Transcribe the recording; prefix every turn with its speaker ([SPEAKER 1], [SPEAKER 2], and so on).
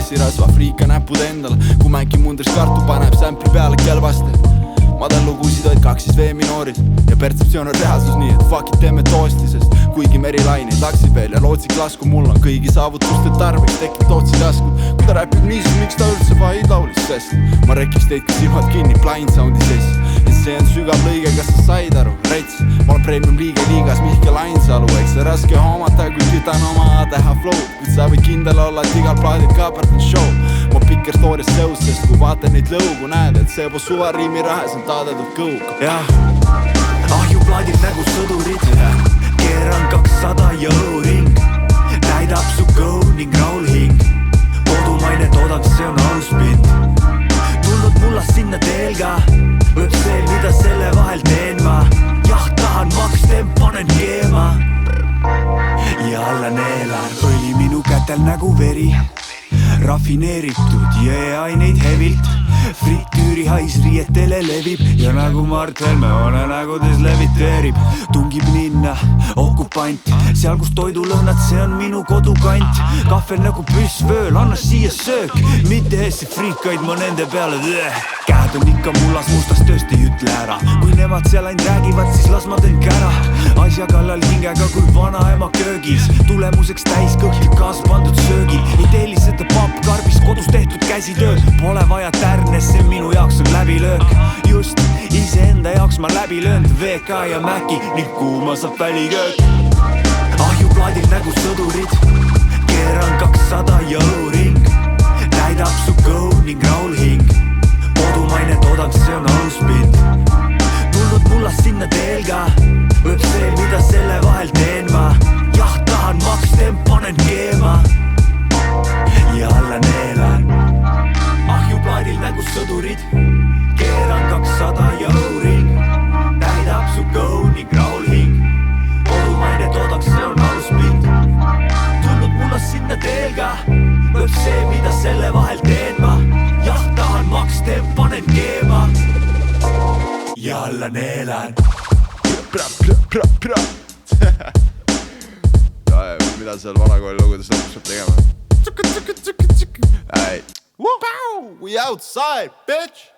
[SPEAKER 1] pressirasva friika näpud endale, kui mängin mundris kartu, paneb sämpli peale kelvaste. Madallugusid olid 2 siis V-minoorid ja pertseptsioon on reaalsus nii, et fuck it teeme toosti, sest kuigi merilaineid laksid veel ja lootsik lasku, mul on kõigi saavutuste tarbeks tekib tootsi taskud. Kui ta räpib niisus, miks ta üldse vaid laulis, sest ma rekiks teid ka silmad kinni blind soundi sess. Ja see on sügav lõige, kas sa said aru, rets? Ma olen premium liige liigas Mihkel Ainsalu, eks see raske homata, kui kütan oma teha flow'd, kuid sa võid kindel olla, et igal plaadil kaapert on show. Ma pikker stories seus, sest kui vaatan neid lõugu, näed, et see po suvariimi rahes on taadetud kõuga.
[SPEAKER 2] Jah, ahjuplaadid nägu sõdurid, keeran 200 jõuring, täidab su kõu ning raulhing. Kodumaine toodang, see on auspind, tulnud mullas sinna teelga, võib see, mida selle vahel teen ma. Jah, tahan maksten, panen keema ja alla neelan. Õli minu kätel nägu veri, rafineeritud jõeaineid hevilt, fritüüri hais riietele levib ja nagu Mart Helme one nägudes leviteerib. Tungib linna okupant, seal kus toidulõhnad, see on minu kodukant. Kahvel nagu püssvööl, anna siia söök, mitte Eesti friikaid ma nende peale käed on ikka mullas mustas, tõesti ütle ära. Kui nemad seal ainult räägivad, siis las ma teen kära. Asja kallal hingega kui vanaema köögis, tulemuseks täis kõht ja kaas pandud söögid. Ei telli seda pappkarbis, kodus tehtud käsitööd, pole vaja tärne, see minu jaoks on läbilöök. Just, iseenda jaoks ma läbi löönd VK ja Mäki ning kuuma saab väliköök. Ahjuplaadil nägu sõdurid, keeran 200 jõuring, täidab su kõu ning raulhing. Kodumaine toodang, see on auspind, tulnud mullas sinna teelga, võib see, mida selle vahel teen ma. Jah, tahan maksten, panen keema ja alla neelan. Ahjuplaadil nägu sõdurid, keeran 200 jõuring, täidab su kõu ning raulhing. Kodumaine toodang, see on auspind, tulnud mullas sinna teelga, võib see, mida selle vahel teen ma. Jah, tahan maksten, panen keema ja alla neelan.
[SPEAKER 1] Mida seal vanakooli lugudes lõpuks saab tegema? We outside, bitch!